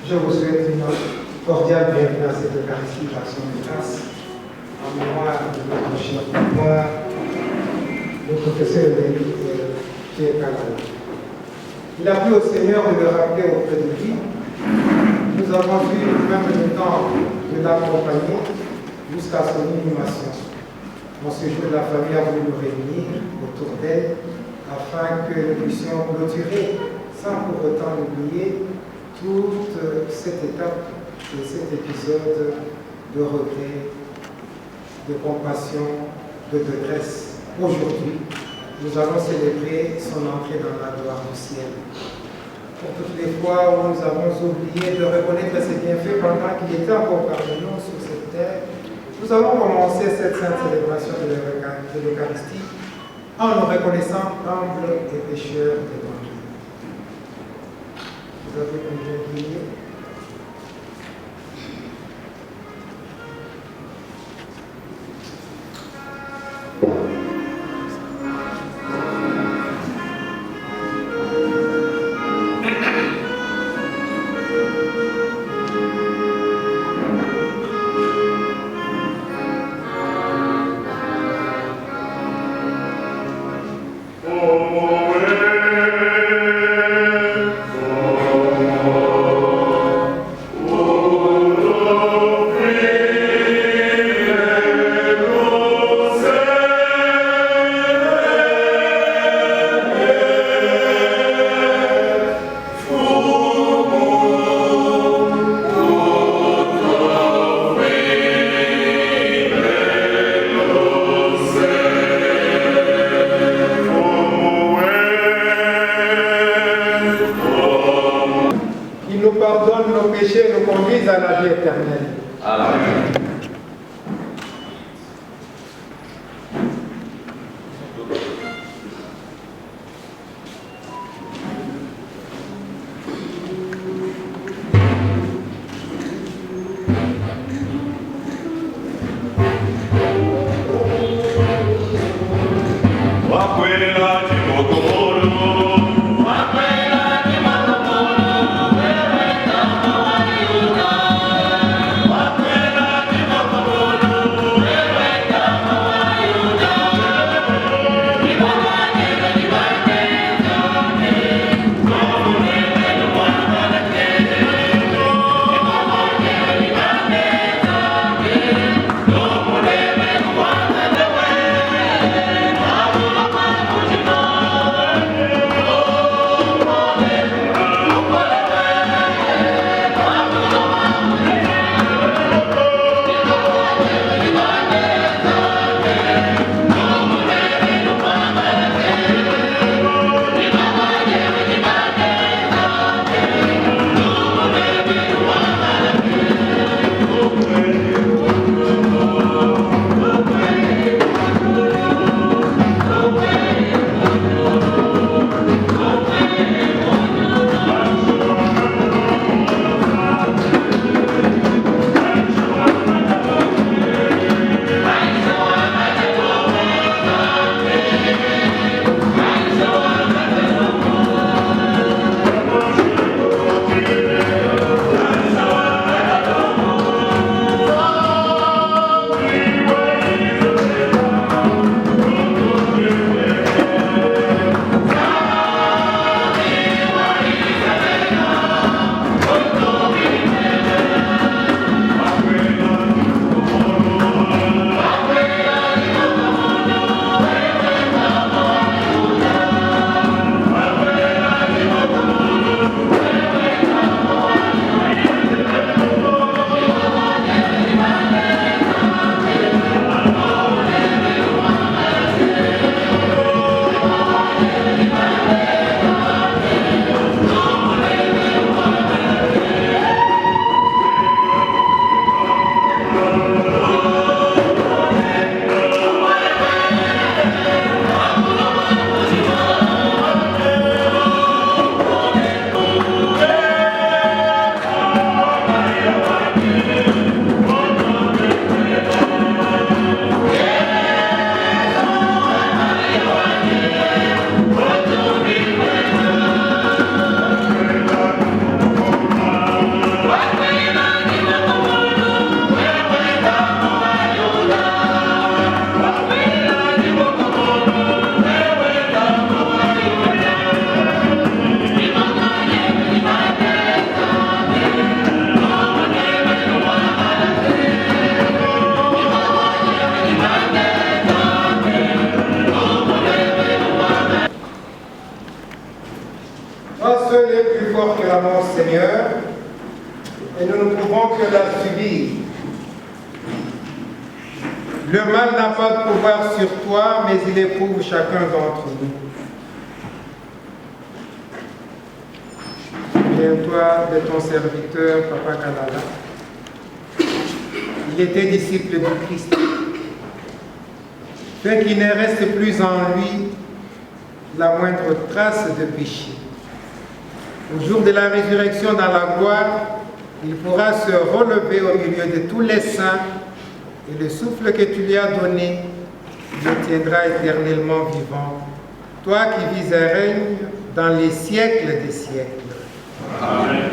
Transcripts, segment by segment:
Je vous souhaite une cordiale bienvenue à cette Eucharistie d'Action de grâce en mémoire de notre cher papa, le professeur émérite Pierre Calala. Il a plu au Seigneur de le rappeler auprès de lui. Nous avons eu même le temps de l'accompagner jusqu'à son inhumation. En ce jour, la famille a voulu nous réunir autour d'elle afin que nous puissions clôturer sans pour autant oublier toute cette étape et cet épisode de regret, de compassion, de détresse. Aujourd'hui, nous allons célébrer son entrée dans la gloire du ciel. Pour toutes les fois où nous avons oublié de reconnaître ses bienfaits pendant qu'il était encore parmi nous sur cette terre, nous allons commencer cette sainte célébration de l'Eucharistie en nous reconnaissant humbles et pécheurs devant Dieu. Vous avez combien de prières? Pardonne nos péchés et nous conduise à la vie éternelle. Amen. Wakwela di Mokomoro, wewe et nous ne pouvons que la subir. Le mal n'a pas de pouvoir sur toi, mais il éprouve chacun d'entre nous. Souviens-toi de ton serviteur, Papa Canada. Il était disciple du Christ. Fait qu'il ne reste plus en lui la moindre trace de péché. Au jour de la résurrection dans la gloire, il pourra se relever au milieu de tous les saints et le souffle que tu lui as donné le tiendra éternellement vivant. Toi qui vis et règnes dans les siècles des siècles. Amen.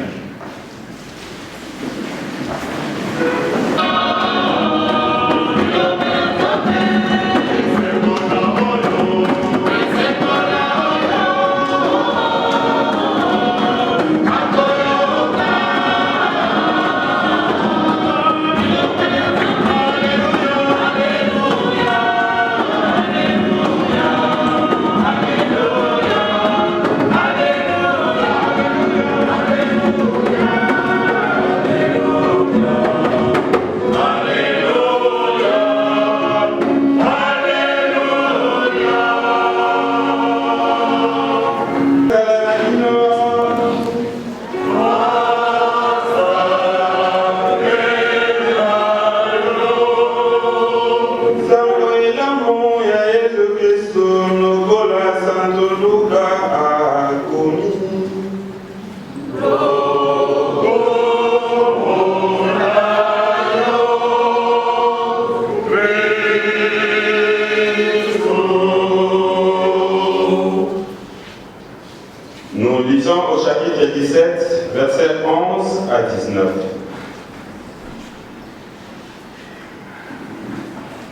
Nous lisons au chapitre 17, versets 11 à 19.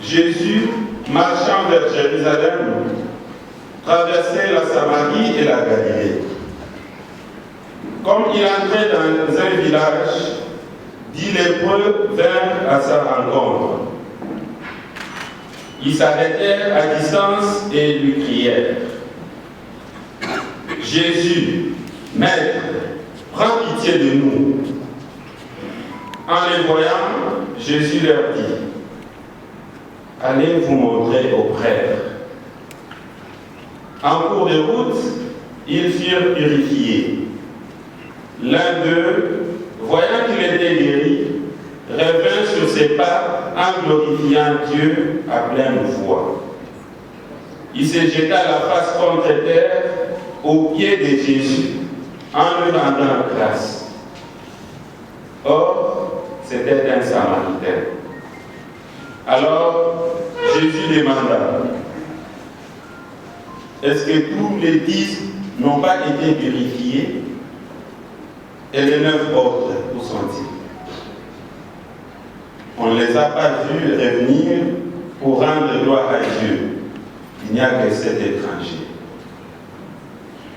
Jésus, marchant vers Jérusalem, traversait la Samarie et la Galilée. Comme il entrait dans un village, 10 lépreux vinrent à sa rencontre. Ils s'arrêtèrent à distance et lui crièrent: Jésus, Maître, prends pitié de nous. En les voyant, Jésus leur dit: allez vous montrer au prêtre. En cours de route, ils furent purifiés. L'un d'eux, voyant qu'il était guéri, revint sur ses pas en glorifiant Dieu à pleine voix. Il se jeta la face contre terre aux pieds de Jésus en lui rendant grâce. Or, c'était un Samaritain. Alors, Jésus demanda: est-ce que tous les 10 n'ont pas été purifiés? Et les 9 autres, où sont-ils? On ne les a pas vus revenir pour rendre gloire à Dieu. Il n'y a que cet étranger.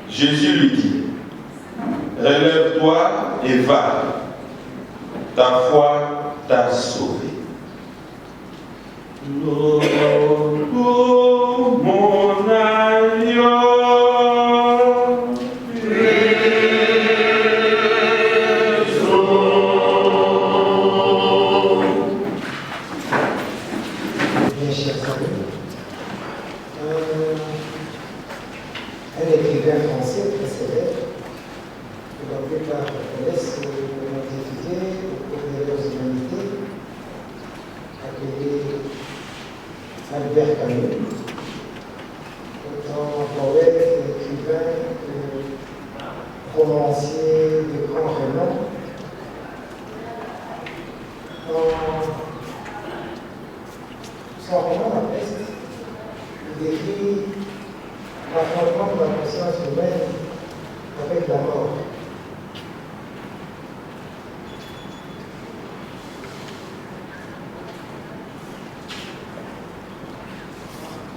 Jésus lui dit: relève-toi et va. Ta foi t'a sauvé. Oh, mon agneau. Un écrivain français très célèbre, que la plupart connaissent, l'ont étudié au cours des leurs humanités, appelé Albert Camus, autant poète, écrivain, romancier de grand renom. Dans son roman La Peste, il décrit l'affrontement de la conscience humaine avec la mort.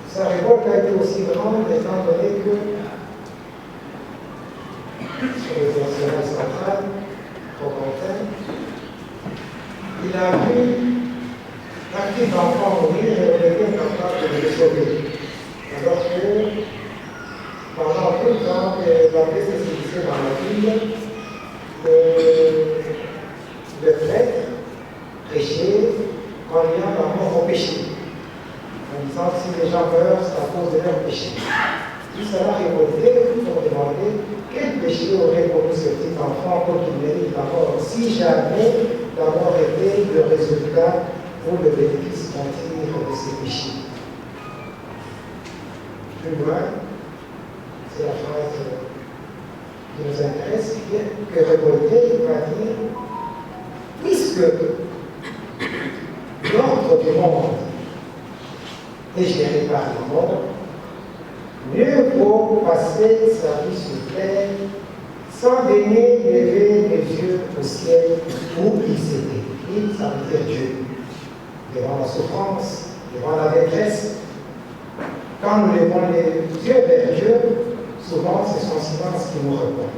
Sa révolte a été aussi grande étant donné que sur le personnel central, Corentin, il a vu l'artiste d'enfant mourir et il était incapable de le sauver. Alors que pendant tout le temps que la peste se glissait dans la ville, le prêtre prêchait en liant la mort au péché, en disant que si les gens meurent, c'est à cause de leur péché. Tout cela révolté pour demander quel péché aurait commis ce petit enfant pour qu'il mérite la mort, si jamais la mort était le résultat ou le bénéfice qu'on tire de ses péchés. Plus loin, c'est la phrase qui nous intéresse, que révolté va dire, puisque l'ordre du monde est géré par la mort, mieux vaut passer sa vie sur terre sans daigner lever les yeux au ciel où il s'était. Il, ça veut dire Dieu. Devant la souffrance, devant la détresse, quand nous levons les yeux vers Dieu, souvent c'est son silence qui nous répond.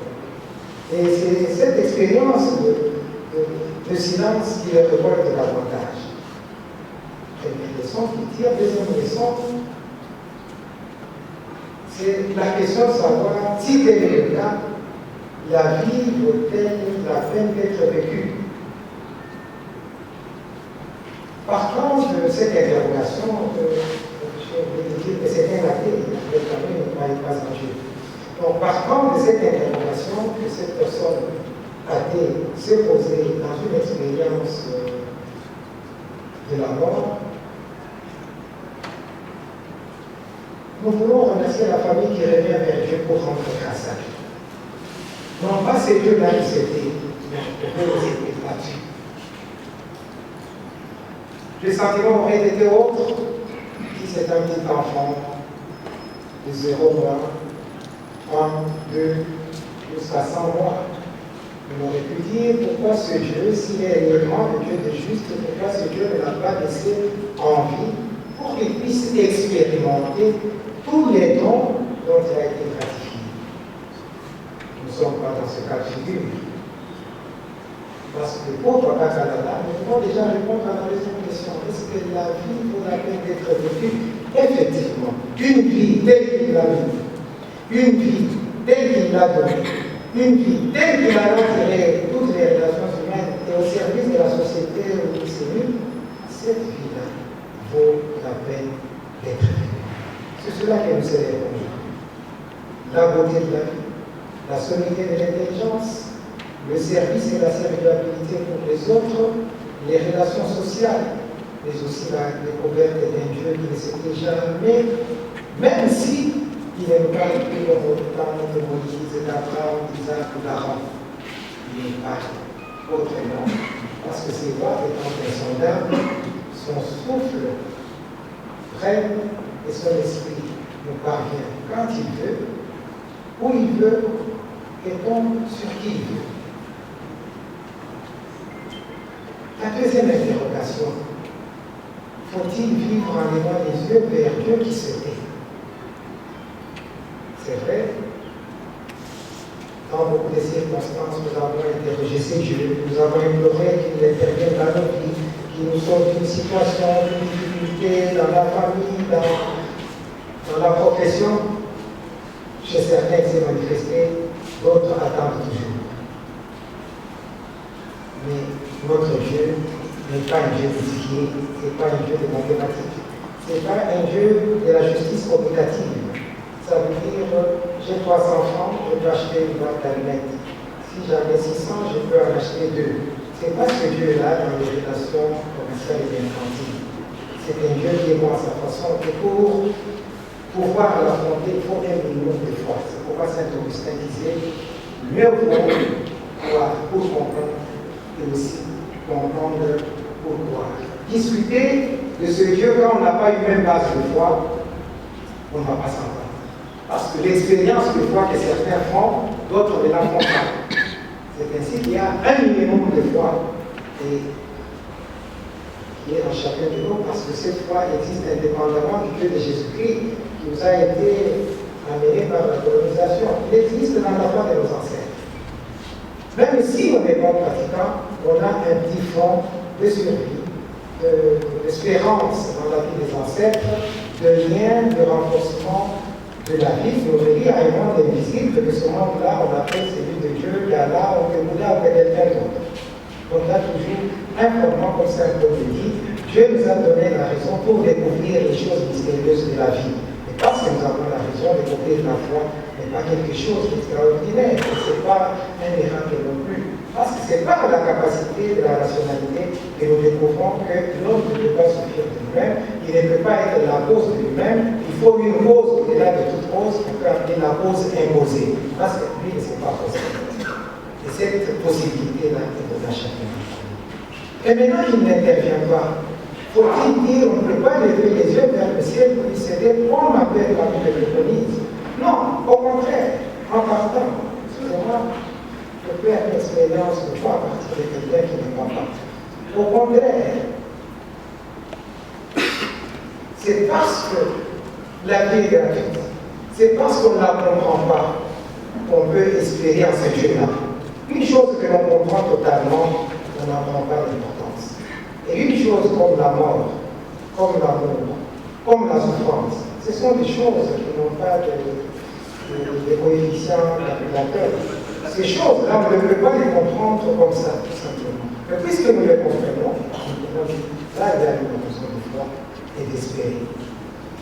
Et c'est cette expérience de silence qui les révolte davantage. Première leçon qui tire, deuxième leçon, c'est la question de savoir si tel est le cas, la vie vaut-elle la peine d'être vécue? Partant de cette interrogation, je vais dire que c'est un athée, mais quand même ne croyait pas en Dieu. Donc, partant de cette interrogation, que cette personne athée s'est posée dans une expérience de la mort, nous voulons remercier la famille qui revient vers Dieu pour rendre grâce à Dieu. Non pas ces deux-là qui s'étaient, mais pour eux c'était là-dessus. Les sentiments auraient été autres si c'est un petit enfant de 0 mois, 1, 2, jusqu'à 100 mois. On aurait pu dire pourquoi ce Dieu, s'il est réellement le Dieu de juste, pourquoi ce Dieu ne l'a pas laissé en vie pour qu'il puisse expérimenter tous les dons dont il a été gratifié. Nous ne sommes pas dans ce cas de figure. Parce que pour Papa Canada, nous devons déjà répondre à la deuxième question. Est-ce que la vie vaut la peine d'être vécue? Effectivement, une vie telle qu'il l'a vécue, une vie telle qu'il l'a donnée, une vie telle qu'il a retiré toutes les relations humaines et au service de la société où il s'est mis, cette vie-là vaut la peine d'être vécue. C'est cela que nous célébrons. La beauté de la vie, la sommité de l'intelligence, le service et la serviabilité pour les autres, les relations sociales, mais aussi la découverte d'un Dieu qui ne s'était jamais, même si il n'est pas écrit dans le temps de Moïse, d'Abraham, d'Isaac ou d'Aaron. Il n'est pas autrement, parce que ses voix étant insondables, son souffle prenne et son esprit nous parvient quand il veut, où il veut, et tombe sur qui il veut. La deuxième interrogation, faut-il vivre en levant les yeux vers Dieu qui se tait? C'est vrai, dans beaucoup de circonstances, nous avons interrogé ces dieux, nous avons imploré qu'il intervienne dans nos vies, qu'il nous sauve d'une situation, d'une difficulté, dans la famille, dans la profession. Chez certains, il s'est manifesté, d'autres attendent toujours. Mais notre Dieu n'est pas un Dieu de discipliné, ce n'est pas un Dieu de mathématiques, ce n'est pas un Dieu de la justice obligative. Ça veut dire, j'ai 300 francs, je peux acheter une boîte d'allumettes. Si j'en ai 600, je peux en acheter 2. Ce n'est pas ce Dieu-là dans les relations commerciales et mercantiles. C'est un Dieu qui est bon à sa façon. Et pour pouvoir l'affronter, il faut un minimum de foi. C'est pourquoi Saint Augustin disait, mieux vaut croire pour comprendre et aussi comprendre pour croire. Discuter de ce Dieu quand on n'a pas eu même base de foi, on ne va pas s'entendre. Parce que l'expérience de foi que certains font, d'autres ne la font pas. C'est ainsi qu'il y a un minimum de foi et qui est en chacun de nous, parce que cette foi existe indépendamment du Dieu de Jésus-Christ qui nous a été amené par la colonisation. Il existe dans la foi de nos ancêtres. Même si on n'est pas pratiquant, on a un petit fond de survie, d'espérance dans la vie des ancêtres, de lien, de renforcement de la vie, de revenir à un monde invisible, que ce monde-là, on appelle celui de Dieu, d'Allah, ou de Bouddha, ou de quelqu'un d'autre. Donc là, toujours, informant, comme ça, comme je dis, Dieu nous a donné la raison pour découvrir les choses mystérieuses de la vie. Et parce que nous avons la raison de découvrir la foi, n'est pas quelque chose d'extraordinaire, ce n'est pas un miracle non plus. Parce que c'est par la capacité de la rationalité que nous découvrons que l'homme ne peut pas souffrir de lui-même, il ne peut pas être la cause de lui-même, il faut une cause au-delà de toute cause, on peut appeler la cause imposée. Parce que lui ne sait pas possible. Et cette possibilité-là est donnée à chacun. Et maintenant qu'il n'intervient pas, faut-il dire on ne peut pas lever les yeux vers le ciel pour lui céder comme appelle la Bible le préconise? Non, au contraire, en partant, excusez-moi, je peux faire l'expérience de foi à partir de quelqu'un qui ne croit pas. Au contraire, c'est parce que la vie est gratuite, c'est parce qu'on ne la comprend pas qu'on peut espérer en ce Dieu-là. Une chose que l'on comprend totalement, on n'en prend pas d'importance. Et une chose comme la mort, comme l'amour, comme la souffrance, ce sont des choses qui n'ont pas de coefficient calculateur. Ces choses-là, on ne peut pas les comprendre comme ça, tout simplement. Mais puisque nous les comprenons, là, il y a une notion de foi et d'espérer.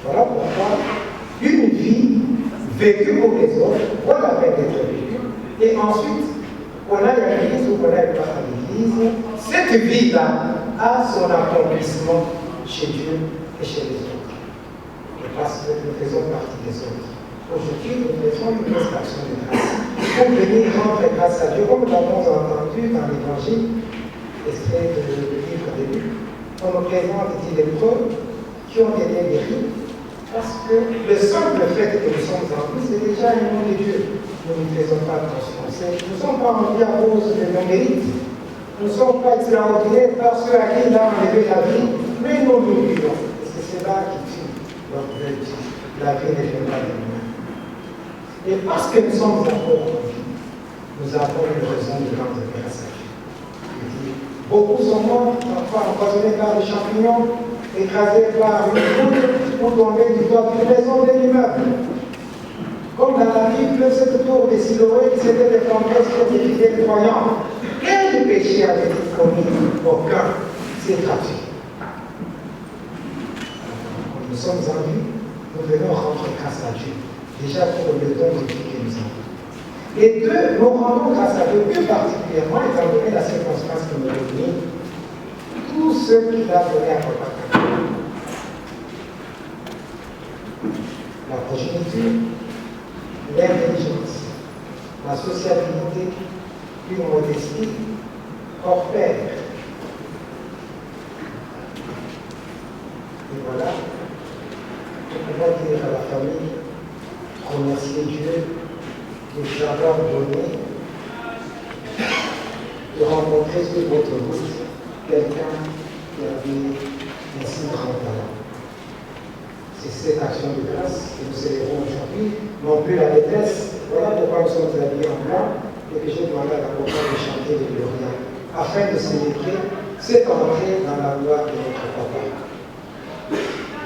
Voilà pourquoi une vie vécue pour les autres, voilà la peine d'être vécue, et ensuite, on a l'église ou on a pas à l'église, cette vie-là a son accomplissement chez Dieu et chez les autres. Et parce que nous faisons partie des autres. Aujourd'hui, nous faisons une prestation de grâce. Pour venir rendre grâce à Dieu, comme nous l'avons entendu dans l'évangile, extrait du livre de Luc, on nous présente des lépreux qui ont été guéris, parce que le simple fait que nous sommes en vie, c'est déjà un nom de Dieu. Nous ne faisons pas attention. Nous ne sommes pas en vie à cause de nos mérites. Nous ne sommes pas extraordinaires parce qu'à qui il a enlevé la vie, mais nous l'oublions. Et c'est cela qui tue notre vie. La vie ne vient pas de nous-mêmes. Et parce que nous sommes encore en vie, nous avons une raison de rendre grâce à Dieu. Beaucoup sont morts, parfois empoisonnés par des champignons, écrasés par une foule, ou tombés du toit d'une maison d'un immeuble. Comme dans la Bible, cette tour de Siloé, c'était des promesses pour des fidèles croyants. Quel péché avait-il commis? Aucun. C'est gratuit. Quand nous sommes en vie, nous devons rendre grâce à Dieu. Déjà pour le don de Dieu que nous avons. Et deux, nous rendons grâce à Dieu plus particulièrement, étant donné la circonstance que nous réunit, tous ceux qu'il a donné à Papa. La progéniture, l'intelligence, la sociabilité, une modestie hors pair. Et voilà, je peux dire à la famille, remercier Dieu de nous avoir donné, de rencontrer sur votre route quelqu'un qui avait un si grand talent. C'est cette action de grâce que nous célébrons aujourd'hui, non plus la détresse. Voilà pourquoi nous sommes habillés en blanc et que j'ai demandé à la compagnie de chanter le Gloria, afin de célébrer cette entrée dans la gloire de notre Papa.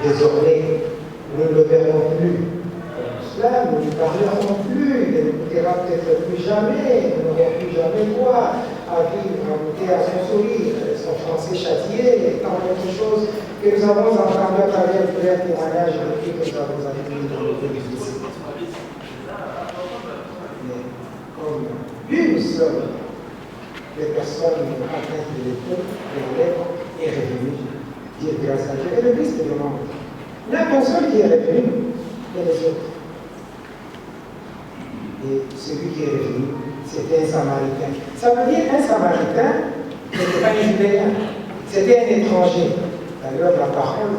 Désormais, nous ne le verrons plus comme cela, nous ne parlerons plus, il ne nous écoutera peut-être plus jamais, nous n'aurons plus jamais droit à vivre, à goûter à son sourire, son français châtié, et tant d'autres choses que nous avons entendu à travers plusieurs témoignages depuis que nous avons arrivé dans le pays ici. Mais comme une seule des personnes atteintes de l'époque, de la lèvre, est revenue dire grâce à Dieu. Et le Christ demande. Il n'y a qu'un seul qui est revenu, et les autres. Et celui qui est revenu, c'était un Samaritain. Ça veut dire un Samaritain, ce n'était pas un Judéen, c'était un étranger. D'ailleurs, la parole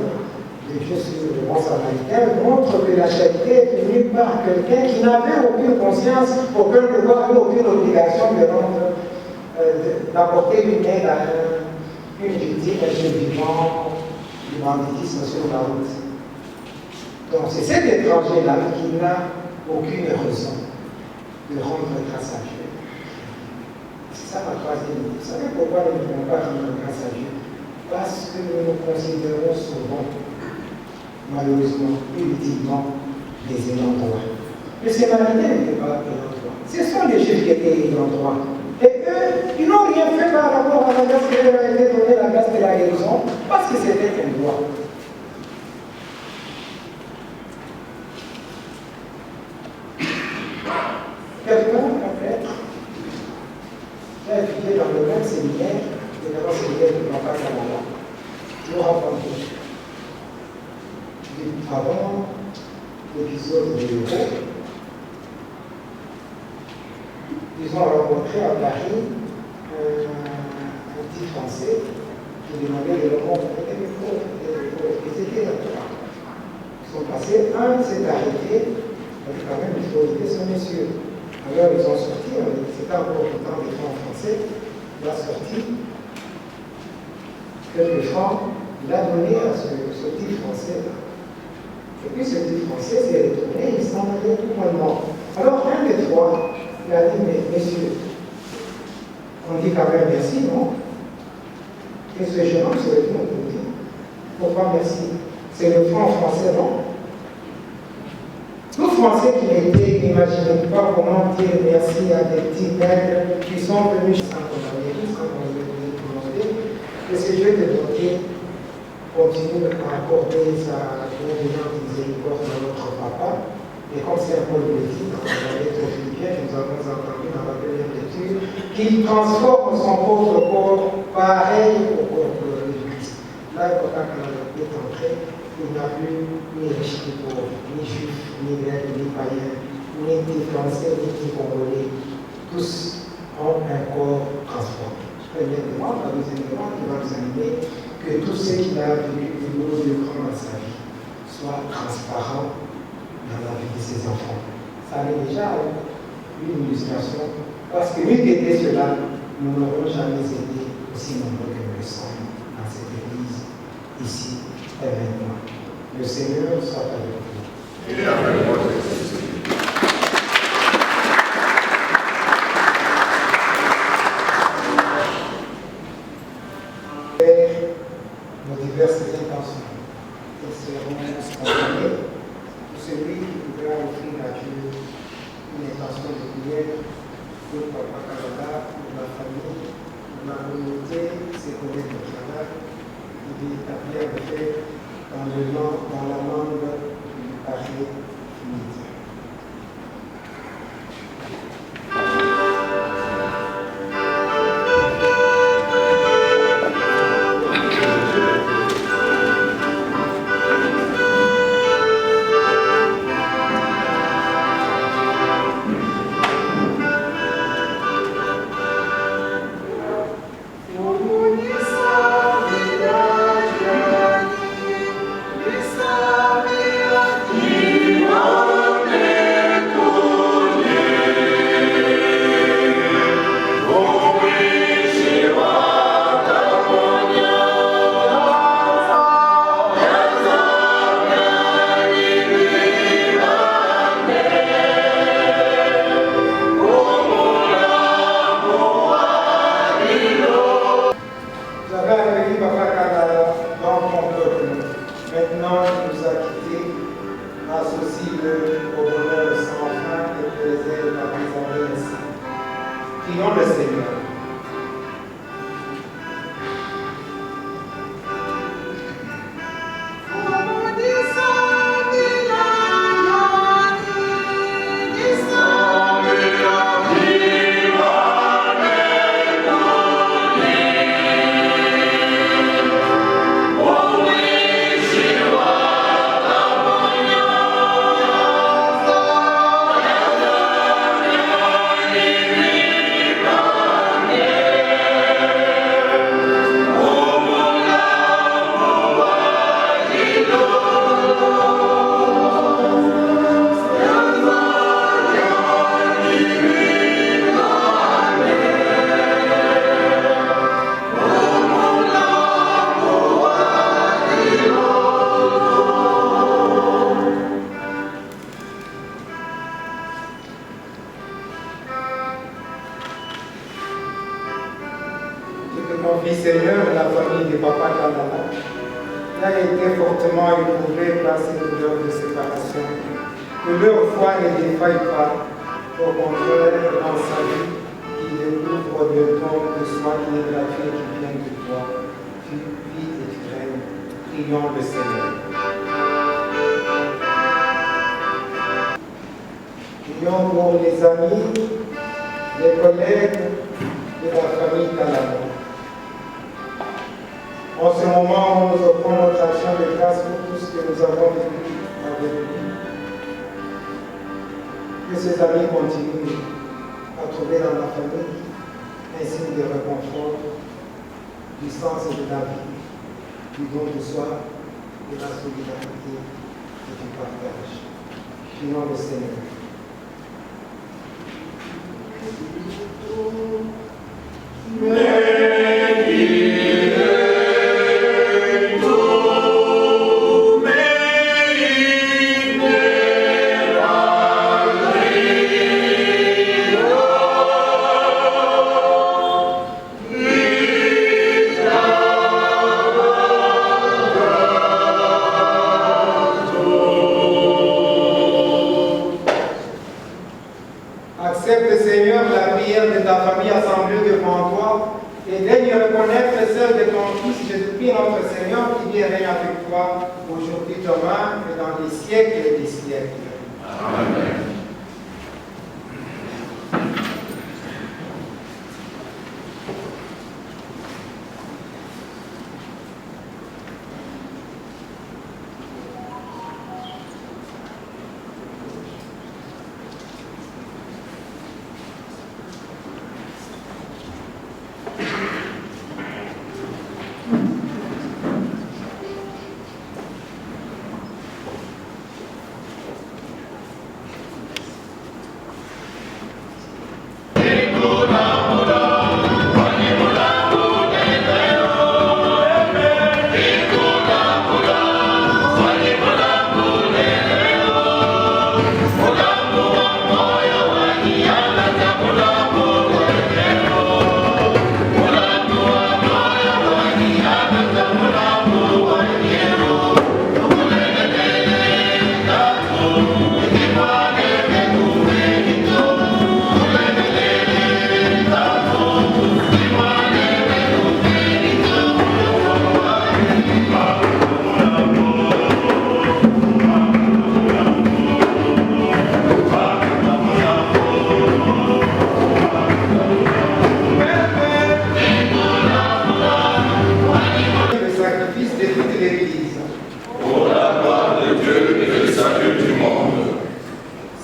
de Dieu sur le bon Samaritain montre que la charité est venue par quelqu'un qui n'avait aucune conscience, aucun pouvoir, aucune obligation de rendre, d'apporter une aide à une victime, un jeune vivant, du banditisme sur la route. Donc c'est cet étranger-là qui n'a aucune raison de rendre grâce à Dieu. C'est ça ma troisième idée. Vous savez pourquoi nous ne pouvons pas rendre grâce à Dieu? Parce que nous nous considérons souvent, malheureusement, ultimement, des ayants droit. Les Samaritains n'étaient pas ayants droit. Ce sont les Juifs qui étaient ayants droit. Et eux, ils n'ont rien fait par rapport à Seigneur a été donné la grâce de la guérison parce que c'était un droit. Quelqu'un, en fait, qui a étudié dans le même séminaire, le grand séminaire de Papa Canada, Laurent Pantouche. Avant l'épisode de l'Euro, ils ont rencontré à Paris un petit Français qui demandait de leur montrer des pauvres. Ils étaient d'accord. Ils sont passés, un s'est arrêté, il a dit quand même, il faut aider ce monsieur. Alors ils ont sorti, c'était encore le temps des francs français, il a sorti quelques francs, il a donné à ce petit Français-là. Et puis ce petit Français s'est retourné, il s'en allait tout bonnement. Alors un des trois, il a dit, mais messieurs, on dit quand même merci, non? Et ce jeune homme se retourne pour dire, pourquoi merci? C'est le franc français, non? Tout Français qui n'imagine pas comment dire merci à des petits maîtres qui sont venus sans condamner, sans demander que ce Dieu de bonté continue à accorder sa bienveillante miséricorde à notre papa. Et comme c'est un peu le dit dans la lettre philippienne, nous avons entendu dans la première lecture, qu'il transforme son pauvre corps pareil au corps de Christ. Là, quand on est entré, il n'y a plus ni riche ni pauvre, ni juif, ni grec, ni païen, ni français, ni congolais. Tous ont un corps transformé. Premièrement, la deuxième demande qui va nous animer, que tout ce qu'il a vécu du boulot de grand dans sa vie soit transparent dans la vie de ses enfants. Ça est déjà une illustration, parce que lui qui était cela, nous n'aurons jamais été aussi nombreux que nous le sommes dans cette église, ici et maintenant. Le Seigneur soit avec vous. Il est avec moi. Nos diverses intentions, elles seront spontanées. Celui qui voudra offrir à Dieu une intention de prière pour Papa Canada, pour la famille, pour la communauté, ses collègues de travail, il est appelé à le faire dans la langue du Paris unitaire. Prions le Seigneur. Seigneur, la famille de Papa Canada a été fortement éprouvée par ces douleurs de séparation. Que leur foi ne défaille pas, au contraire, dans sa vie, qui découvre le don de soi qui est gratuit et qui vient de toi. Tu vis et tu règnes. Prions le Seigneur. Prions pour les amis, les collègues de la famille Talabo. En ce moment où nous offrons notre action de grâce pour tout ce que nous avons vécu avec lui, que ces amis continuent à trouver dans la famille un signe de réconfort, du sens et de la vie, du don de soi, de la solidarité et du partage. Prions le Seigneur. Accepte, Seigneur, la prière de ta famille assemblée devant toi et daigne reconnaître celle de ton Fils Jésus-Christ, notre Seigneur, qui vit et règne avec toi aujourd'hui, demain et dans les siècles des siècles. Amen.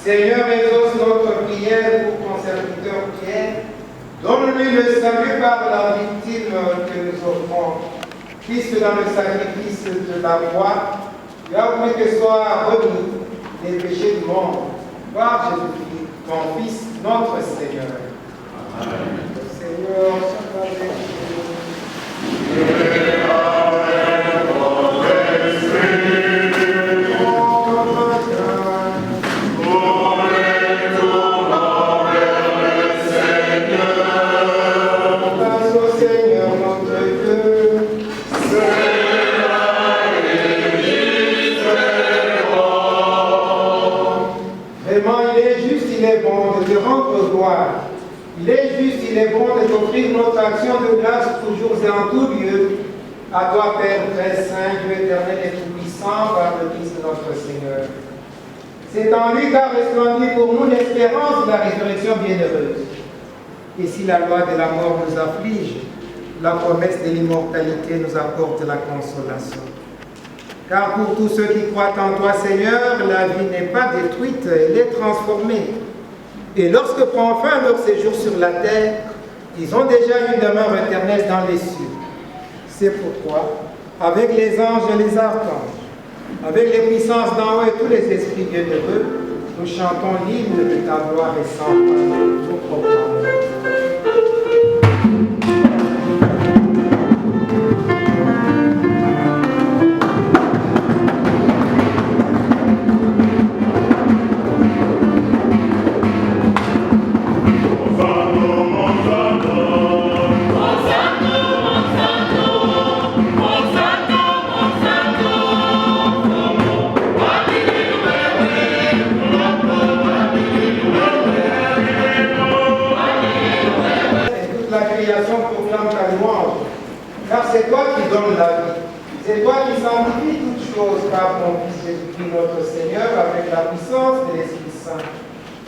Seigneur, exauce notre prière pour ton serviteur Pierre. Donne-lui le salut par la victime que nous offrons. Puisque dans le sacrifice de la croix, tu as voulu que soient remis les péchés du monde par Jésus-Christ, ton Fils, notre Seigneur. Amen. Le Seigneur soit avec vous. Il est juste, il est bon de t'offrir notre action de grâce toujours et en tout lieu. À toi, Père très saint, Dieu éternel et tout-puissant, par le Christ notre Seigneur. C'est en lui qu'a resplendi pour nous l'espérance de la résurrection bienheureuse. Et si la loi de la mort nous afflige, la promesse de l'immortalité nous apporte la consolation. Car pour tous ceux qui croient en toi, Seigneur, la vie n'est pas détruite, elle est transformée. Et lorsque prend fin leur séjour sur la terre, ils ont déjà une demeure éternelle dans les cieux. C'est pourquoi, avec les anges et les archanges, avec les puissances d'en haut et tous les esprits bienheureux, nous chantons l'hymne de ta gloire et sans fin. Nous proclamons. Hallelujah. Car c'est toi qui donnes la vie. C'est toi qui sanctifies toutes choses par ton Fils Jésus-Christ notre Seigneur avec la puissance de l'Esprit Saint.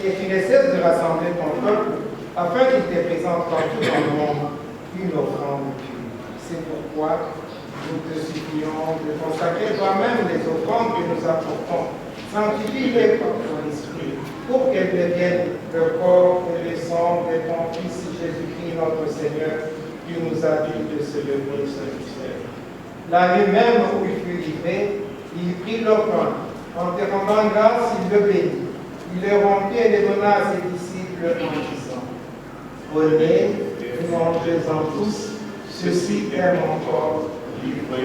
Et tu ne cesses de rassembler ton peuple afin qu'il te présente partout dans le monde une offrande pure. C'est pourquoi nous te supplions de consacrer toi-même les offrandes que nous apportons. Sanctifie-les par ton esprit, pour qu'elles deviennent le corps et le sang de ton Fils Jésus-Christ notre Seigneur, qui nous a dit de se lever sur l'Israël. La nuit même où il fut livré, il prit le pain. En te rendant grâce, il le bénit. Il le rompit et le donna à ses disciples en disant: Prenez et mangez-en tous, ceci est mon corps livré.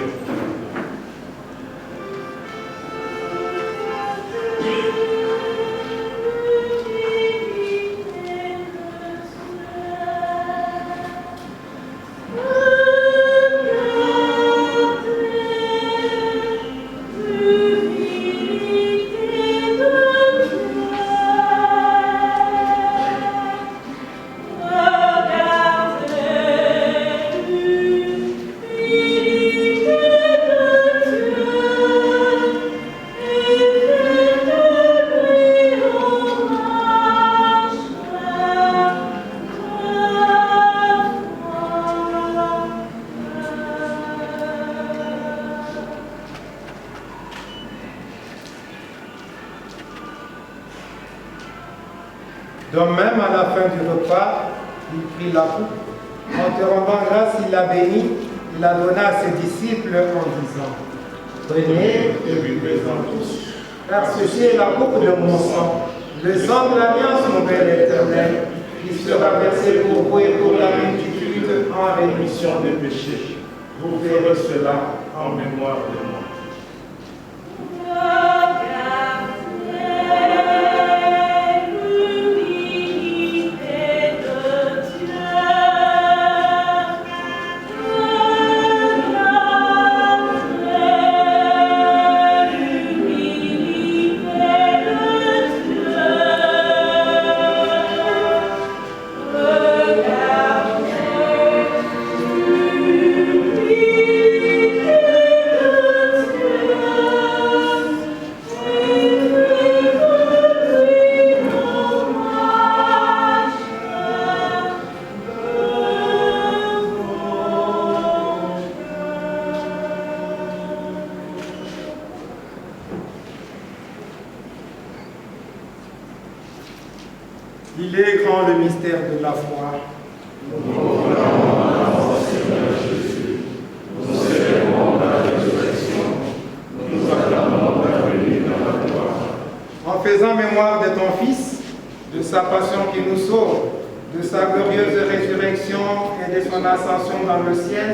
De même, à la fin du repas, il prit la coupe. En te rendant grâce, il la bénit, il la donna à ses disciples en disant: Prenez et buvez-en tous, car ceci est la coupe de mon sang, le sang de l'alliance nouvelle et éternelle, qui sera versé pour vous et pour la multitude en rémission des péchés. Vous ferez cela en mémoire de moi. Il est grand le mystère de la foi. Nous célébrons la résurrection, nous acclamons la venue dans la gloire. En faisant mémoire de ton Fils, de sa passion qui nous sauve, de sa glorieuse résurrection et de son ascension dans le ciel,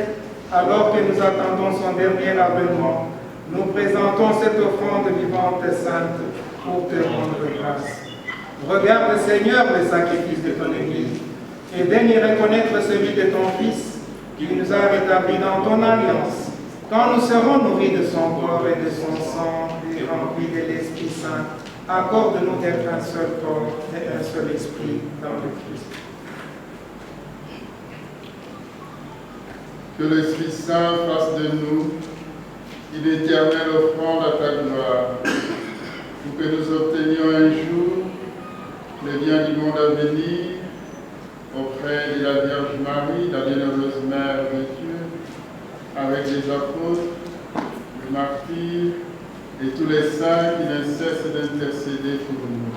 alors que nous attendons son dernier avènement, nous présentons cette offrande vivante et sainte pour te rendre grâce. Regarde, Seigneur, le sacrifice de ton Église, et daigne y reconnaître celui de ton Fils, qui nous a rétablis dans ton alliance. Quand nous serons nourris de son corps et de son sang, et remplis de l'Esprit Saint, accorde-nous d'être un seul corps et un seul esprit dans le Christ. Que l'Esprit Saint fasse de nous une éternelle offrande à ta gloire, pour que nous obtenions un jour le bien du monde à venir, auprès de la Vierge Marie, la bienheureuse Mère de Dieu, avec les apôtres, les martyrs et tous les saints qui ne cessent d'intercéder pour nous.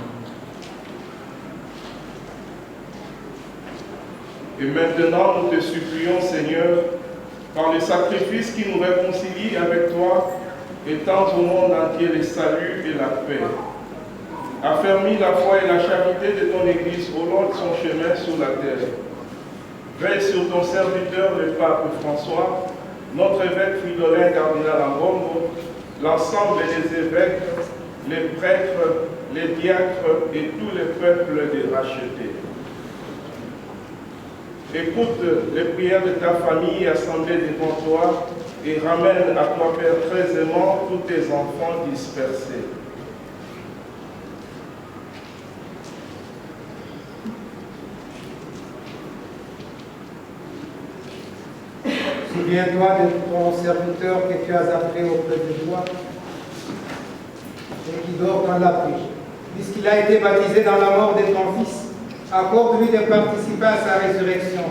Et maintenant, nous te supplions, Seigneur, par le sacrifice qui nous réconcilie avec toi, étends au monde entier le salut et la paix. Affermis la foi et la charité de ton Église au long de son chemin sur la terre. Veille sur ton serviteur, le pape François, notre évêque Fridolin cardinal Ambongo, l'ensemble des évêques, les prêtres, les diacres et tous les peuples des rachetés. Écoute les prières de ta famille assemblée devant toi et ramène à toi, Père très aimant, tous tes enfants dispersés. Souviens-toi de ton serviteur que tu as appelé auprès de toi et qui dort dans la pluie. Puisqu'il a été baptisé dans la mort de ton Fils, accorde-lui de participer à sa résurrection.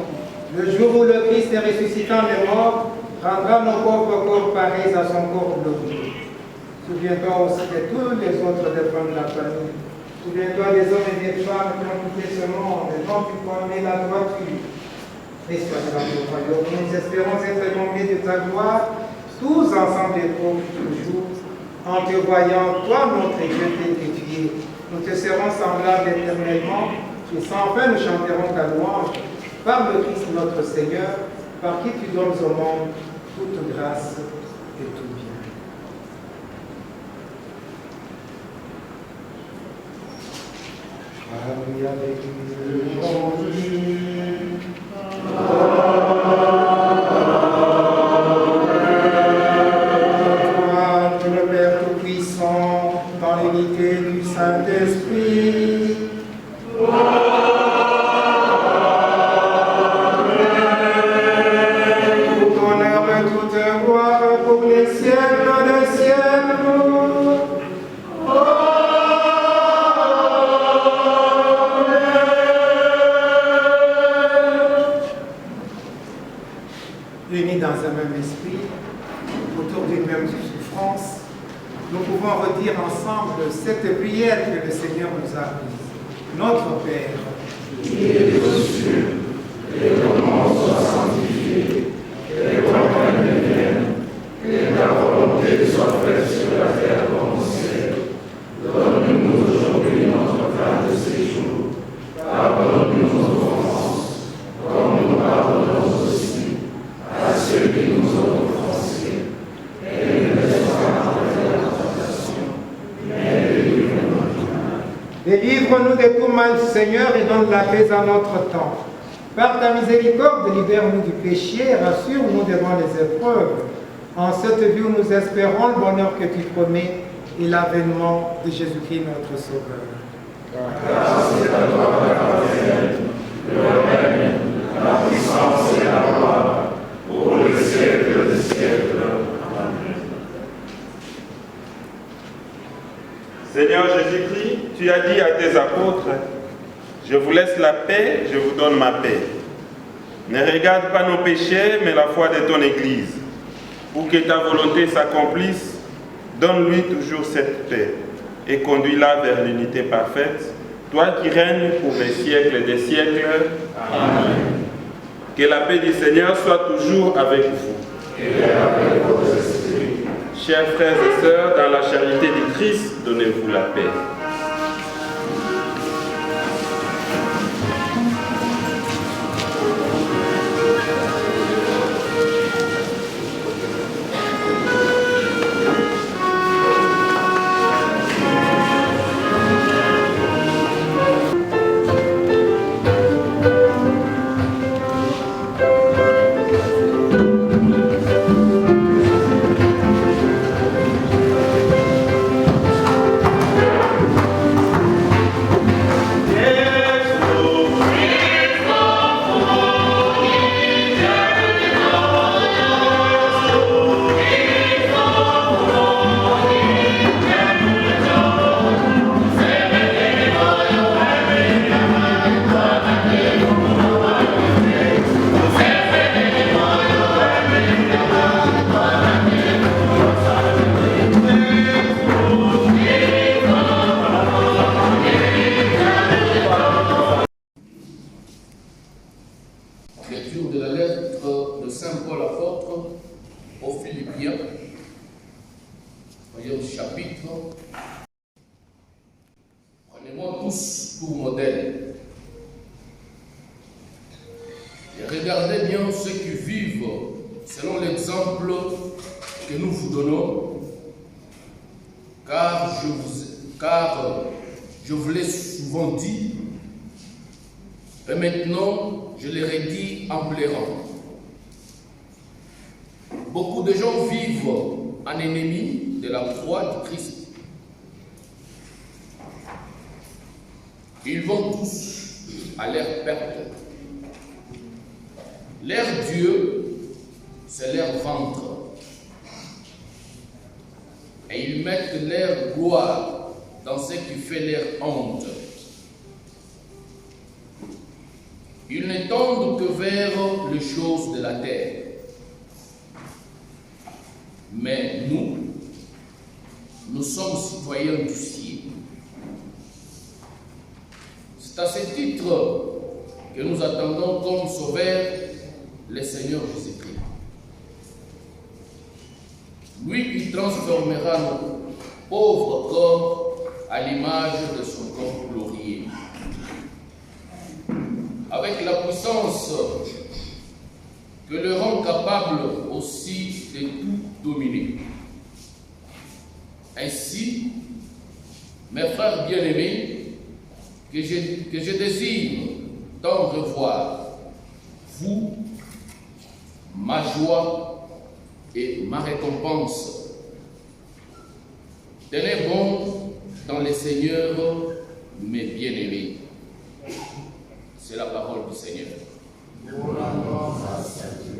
Le jour où le Christ est ressuscitant des morts, rendra nos pauvres corps pareils à son corps glorieux. Souviens-toi aussi de tous les autres défunts de la famille. Souviens-toi des hommes et des femmes qui ont quitté ce monde, et dont tu connais la droiture. Et sois dans le royaume. Nous espérons être comblés de ta gloire, tous ensemble et pour toujours, en te voyant, toi notre Dieu t'édifié. Nous te serons semblables éternellement, et sans fin nous chanterons ta louange, par le Christ notre Seigneur, par qui tu donnes au monde toute grâce et tout bien. Alléluia, avec le Père Tout-Puissant, dans l'unité du Saint-Esprit. Tout honneur et toute gloire pour les siècles des siècles. Unis dans un même esprit, autour d'une même souffrance, nous pouvons redire ensemble cette prière que le Seigneur nous a apprise. Notre Père, qui es aux cieux, que ton nom soit sanctifié, que ton règne vienne, que ta volonté soit faite sur la terre comme au ciel. Donne-nous aujourd'hui notre pain de ces jours. Pardonne-nous nos offenses, comme nous pardonnons aussi à ceux qui nous ont offensés. Et ne nous laisse pas entrer dans la tentation, mais délivre-nous du mal. délivre-nous de tout mal, Seigneur, et donne la paix à notre temps. Par ta miséricorde, libère-nous du péché, rassure-nous devant les épreuves. En cette vie où nous espérons le bonheur que tu promets et l'avènement de Jésus-Christ, notre Sauveur. Grâce et la gloire appartiennent, le règne, la puissance et la gloire, pour les siècles des siècles. Amen. Seigneur Jésus-Christ, tu as dit à tes apôtres, je vous laisse la paix, je vous donne ma paix. Ne regarde pas nos péchés, mais la foi de ton Église. Pour que ta volonté s'accomplisse, donne-lui toujours cette paix et conduis-la vers l'unité parfaite, toi qui règnes pour les siècles des siècles. Amen. Que la paix du Seigneur soit toujours avec vous. Et avec votre esprit. Chers frères et sœurs, dans la charité du Christ, donnez-vous la paix. Lecture de la lettre de Saint Paul apôtre aux Philippiens, voyons le chapitre. Prenez-moi tous pour modèle. Et regardez bien ceux qui vivent selon l'exemple que nous vous donnons, car je vous l'ai souvent dit, et maintenant je le redis en pleurant. Beaucoup de gens vivent en ennemis de la croix du Christ. Ils vont tous à leur perte. Leur Dieu c'est leur ventre. Et ils mettent leur gloire dans ce qui fait leur honte. Ils ne tendent que vers les choses de la terre. Mais nous sommes citoyens du ciel. C'est à ce titre que nous attendons comme sauveur le Seigneur Jésus-Christ. Lui qui transformera nos pauvres corps à l'image de son corps glorieux. Avec la puissance que le rend capable aussi de tout dominer. Ainsi, mes frères bien-aimés, que je désire d'en revoir, vous, ma joie et ma récompense. Tenez bon dans le Seigneur, mes bien-aimés. C'est la parole du Seigneur. Nous rendons grâce à Dieu.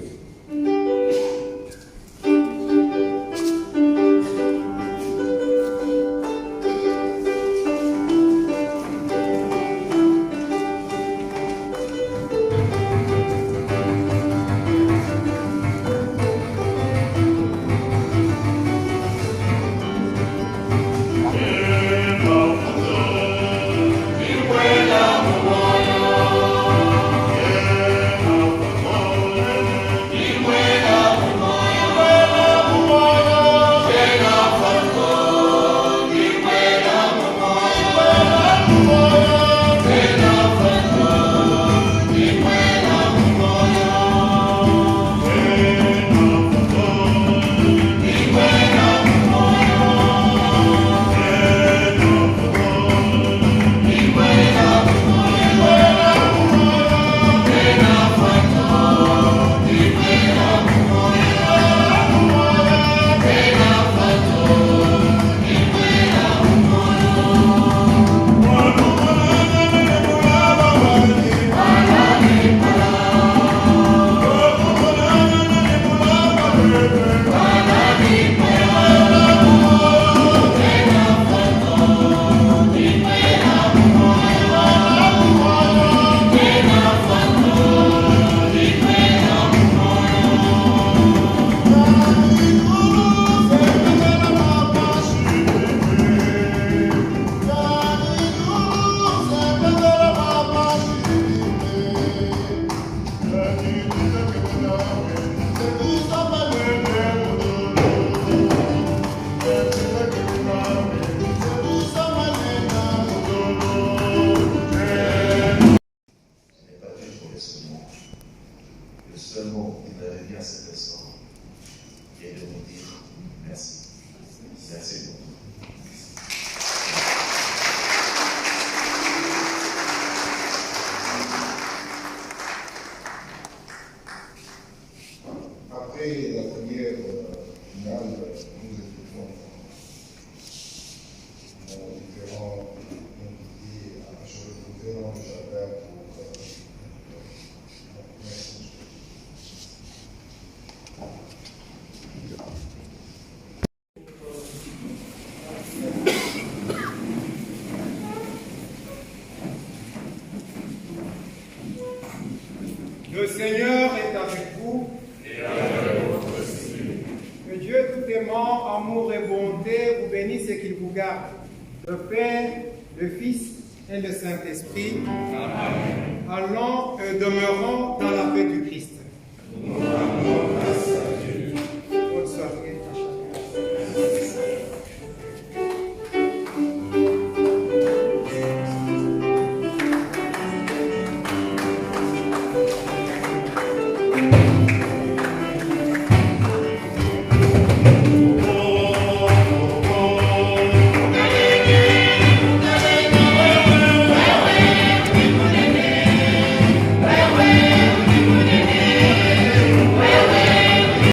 Le Seigneur est avec vous. Et avec votre esprit. Que Dieu tout aimant, amour et bonté vous bénisse et qu'il vous garde. Le Père, le Fils et le Saint-Esprit. Amen. Allons et demeurons dans la paix du Christ.